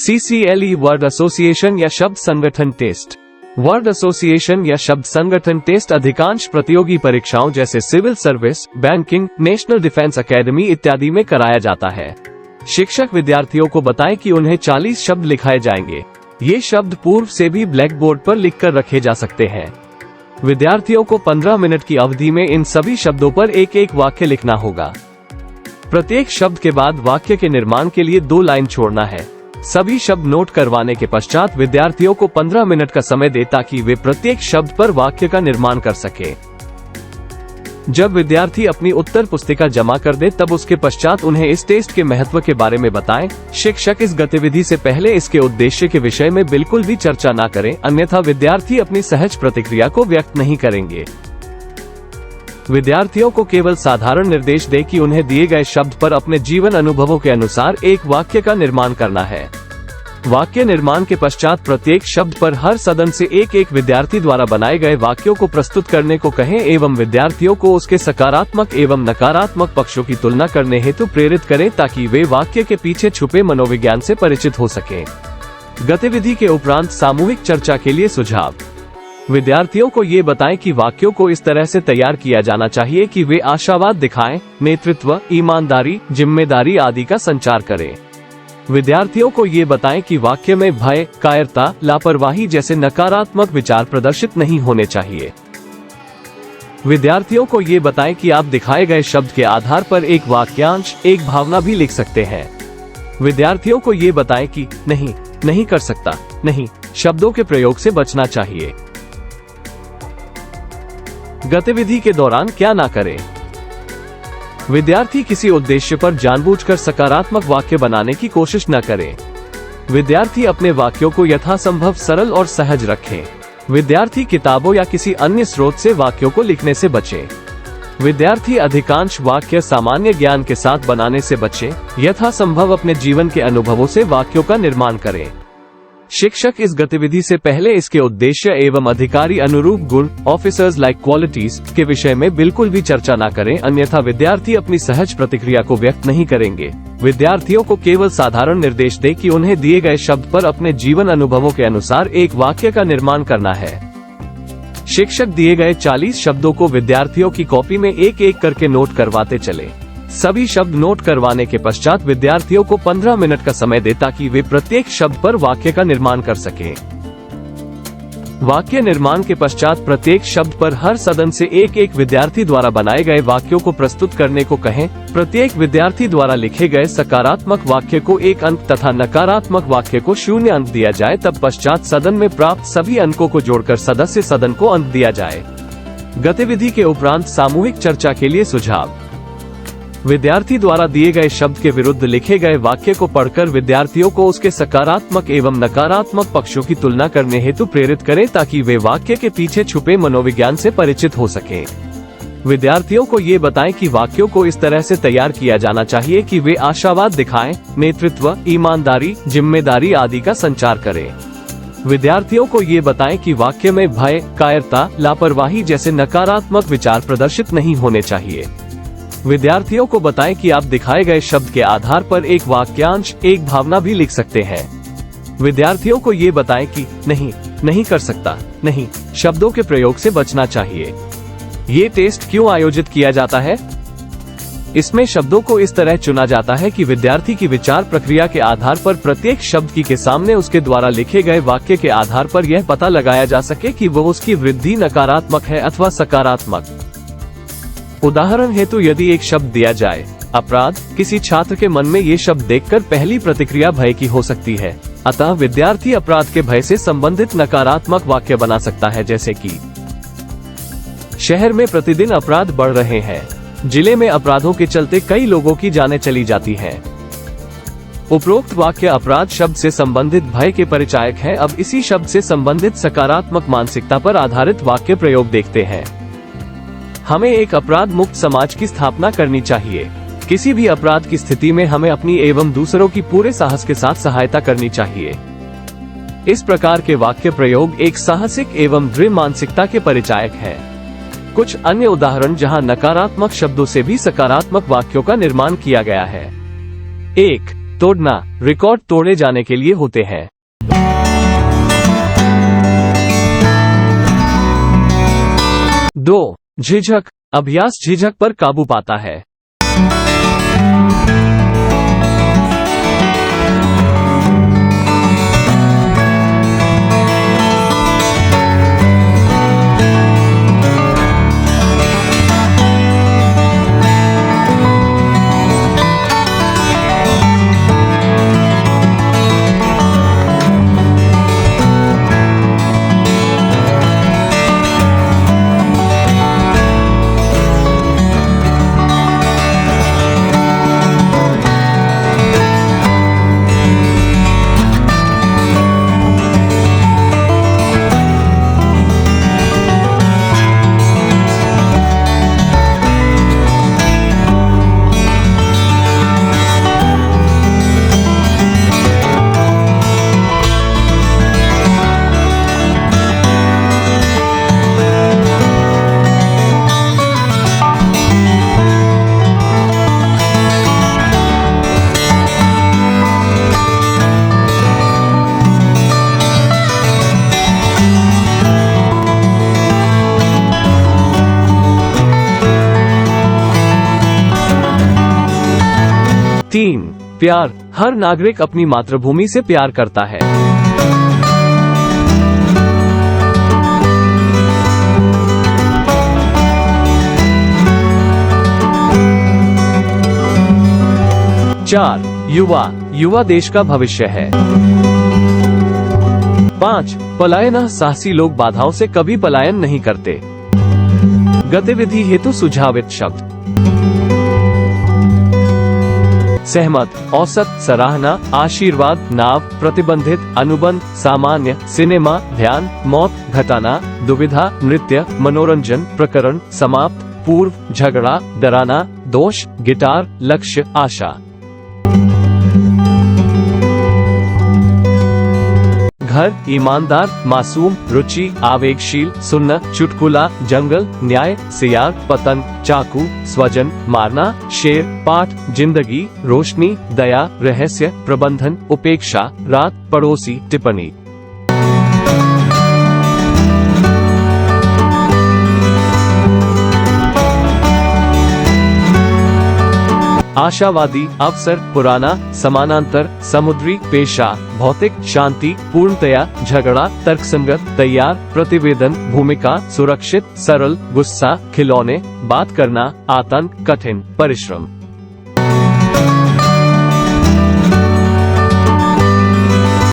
CCLE word association या शब्द संगठन टेस्ट। वर्ड एसोसिएशन या शब्द संगठन टेस्ट अधिकांश प्रतियोगी परीक्षाओं जैसे civil service, banking, national defence academy इत्यादि में कराया जाता है। शिक्षक विद्यार्थियों को बताएं कि उन्हें 40 शब्द लिखाए जाएंगे। ये शब्द पूर्व से भी ब्लैक बोर्ड पर लिखकर रखे जा सकते हैं। विद्यार्थियों को 15 मिनट की अवधि में इन सभी शब्दों पर एक एक वाक्य लिखना होगा। प्रत्येक शब्द के बाद वाक्य के निर्माण के लिए 2 लाइन छोड़ना है। सभी शब्द नोट करवाने के पश्चात विद्यार्थियों को 15 मिनट का समय दें ताकि वे प्रत्येक शब्द पर वाक्य का निर्माण कर सके। जब विद्यार्थी अपनी उत्तर पुस्तिका जमा कर दे तब उसके पश्चात उन्हें इस टेस्ट के महत्व के बारे में बताएं। शिक्षक इस गतिविधि से पहले इसके उद्देश्य के विषय में बिल्कुल भी चर्चा न करें, अन्यथा विद्यार्थी अपनी सहज प्रतिक्रिया को व्यक्त नहीं करेंगे। विद्यार्थियों को केवल साधारण निर्देश दें कि उन्हें दिए गए शब्द पर अपने जीवन अनुभवों के अनुसार एक वाक्य का निर्माण करना है। वाक्य निर्माण के पश्चात प्रत्येक शब्द पर हर सदन से एक एक विद्यार्थी द्वारा बनाए गए वाक्यों को प्रस्तुत करने को कहें एवं विद्यार्थियों को उसके सकारात्मक एवं नकारात्मक पक्षों की तुलना करने हेतु प्रेरित करें ताकि वे वाक्य के पीछे छुपे मनोविज्ञान से परिचित हो सकें। गतिविधि के उपरांत सामूहिक चर्चा के लिए सुझाव। विद्यार्थियों को ये बताएं कि वाक्यों को इस तरह से तैयार किया जाना चाहिए कि वे आशावाद दिखाएं, नेतृत्व, ईमानदारी, जिम्मेदारी आदि का संचार करें। विद्यार्थियों को ये बताएं कि वाक्य में भय, कायरता, लापरवाही जैसे नकारात्मक विचार प्रदर्शित नहीं होने चाहिए। विद्यार्थियों को ये बताएं कि आप दिखाए गए शब्द के आधार पर एक वाक्यांश, एक भावना भी लिख सकते हैं। विद्यार्थियों को ये बताएं कि नहीं, नहीं कर सकता, नहीं शब्दों के प्रयोग से बचना चाहिए। गतिविधि के दौरान क्या ना करें। विद्यार्थी किसी उद्देश्य पर जानबूझकर सकारात्मक वाक्य बनाने की कोशिश न करें। विद्यार्थी अपने वाक्यों को यथासंभव सरल और सहज रखें। विद्यार्थी किताबों या किसी अन्य स्रोत से वाक्यों को लिखने से बचें। विद्यार्थी अधिकांश वाक्य सामान्य ज्ञान के साथ बनाने से बचें। यथासंभव अपने जीवन के अनुभवों से वाक्यों का निर्माण करें। शिक्षक इस गतिविधि से पहले इसके उद्देश्य एवं अधिकारी अनुरूप गुण, ऑफिसर्स लाइक क्वालिटीज के विषय में बिल्कुल भी चर्चा न करें, अन्यथा विद्यार्थी अपनी सहज प्रतिक्रिया को व्यक्त नहीं करेंगे। विद्यार्थियों को केवल साधारण निर्देश दें कि उन्हें दिए गए शब्द पर अपने जीवन अनुभवों के अनुसार एक वाक्य का निर्माण करना है। शिक्षक दिए गए 40 शब्दों को विद्यार्थियों की कॉपी में एक एक करके नोट करवाते चले। सभी शब्द नोट करवाने के पश्चात विद्यार्थियों को 15 मिनट का समय दें ताकि वे प्रत्येक शब्द पर वाक्य का निर्माण कर सकें। वाक्य निर्माण के पश्चात प्रत्येक शब्द पर हर सदन से एक एक विद्यार्थी द्वारा बनाए गए वाक्यों को प्रस्तुत करने को कहें। प्रत्येक विद्यार्थी द्वारा लिखे गए सकारात्मक वाक्य को 1 अंक तथा नकारात्मक वाक्य को 0 अंक दिया जाए। तब पश्चात सदन में प्राप्त सभी अंकों को जोड़कर सदस्य सदन को अंक दिया जाए। गतिविधि के उपरांत सामूहिक चर्चा के लिए सुझाव। विद्यार्थी द्वारा दिए गए शब्द के विरुद्ध लिखे गए वाक्य को पढ़कर विद्यार्थियों को उसके सकारात्मक एवं नकारात्मक पक्षों की तुलना करने हेतु प्रेरित करें ताकि वे वाक्य के पीछे छुपे मनोविज्ञान से परिचित हो सकें। विद्यार्थियों को ये बताएं कि वाक्यों को इस तरह से तैयार किया जाना चाहिए कि वे आशावाद दिखाएं, नेतृत्व, ईमानदारी, जिम्मेदारी आदि का संचार करें। विद्यार्थियों को ये बताएं कि वाक्य में भय, कायरता, लापरवाही जैसे नकारात्मक विचार प्रदर्शित नहीं होने चाहिए। विद्यार्थियों को बताएं कि आप दिखाए गए शब्द के आधार पर एक वाक्यांश, एक भावना भी लिख सकते हैं। विद्यार्थियों को ये बताएं कि नहीं, नहीं कर सकता, नहीं शब्दों के प्रयोग से बचना चाहिए। ये टेस्ट क्यों आयोजित किया जाता है? इसमें शब्दों को इस तरह चुना जाता है कि विद्यार्थी की विचार प्रक्रिया के आधार पर प्रत्येक शब्द के सामने उसके द्वारा लिखे गए वाक्य के आधार पर यह पता लगाया जा सके कि वह उसकी वृद्धि नकारात्मक है अथवा सकारात्मक। उदाहरण हेतु यदि एक शब्द दिया जाए अपराध, किसी छात्र के मन में ये शब्द देखकर पहली प्रतिक्रिया भय की हो सकती है। अतः विद्यार्थी अपराध के भय से संबंधित नकारात्मक वाक्य बना सकता है, जैसे कि शहर में प्रतिदिन अपराध बढ़ रहे हैं। जिले में अपराधों के चलते कई लोगों की जानें चली जाती हैं। उपरोक्त वाक्य अपराध शब्द से संबंधित भय के परिचायक है। अब इसी शब्द से संबंधित सकारात्मक मानसिकता पर आधारित वाक्य प्रयोग देखते हैं। हमें एक अपराध मुक्त समाज की स्थापना करनी चाहिए। किसी भी अपराध की स्थिति में हमें अपनी एवं दूसरों की पूरे साहस के साथ सहायता करनी चाहिए। इस प्रकार के वाक्य प्रयोग एक साहसिक एवं दृढ़ मानसिकता के परिचायक है। कुछ अन्य उदाहरण जहां नकारात्मक शब्दों से भी सकारात्मक वाक्यों का निर्माण किया गया है। 1. तोड़ना रिकॉर्ड तोड़े जाने के लिए होते हैं। 2. झिझक अभ्यास झिझक पर काबू पाता है। 3. प्यार हर नागरिक अपनी मातृभूमि से प्यार करता है। 4. युवा देश का भविष्य है। 5. पलायन साहसी लोग बाधाओं से कभी पलायन नहीं करते। गतिविधि हेतु सुझावित शब्द सहमत, औसत, सराहना, आशीर्वाद, नाव, प्रतिबंधित, अनुबंध, सामान्य, सिनेमा, ध्यान, मौत, घटाना, दुविधा, नृत्य, मनोरंजन, प्रकरण, समाप्त, पूर्व, झगड़ा, डराना, दोष, गिटार, लक्ष्य, आशा। घर, ईमानदार, मासूम, रुचि, आवेगशील, सुनना, चुटकुला, जंगल, न्याय, सियार, पतंग, चाकू, स्वजन, मारना, शेर, पाठ, जिंदगी, रोशनी, दया, रहस्य, प्रबंधन, उपेक्षा, रात, पड़ोसी, टिप्पणी। आशावादी, अवसर, पुराना, समानांतर, समुद्री, पेशा, भौतिक, शांति, पूर्णतया, झगड़ा, तर्कसंगत, तैयार, प्रतिवेदन, भूमिका, सुरक्षित, सरल, गुस्सा, खिलौने, बात करना, आतंक, कठिन, परिश्रम।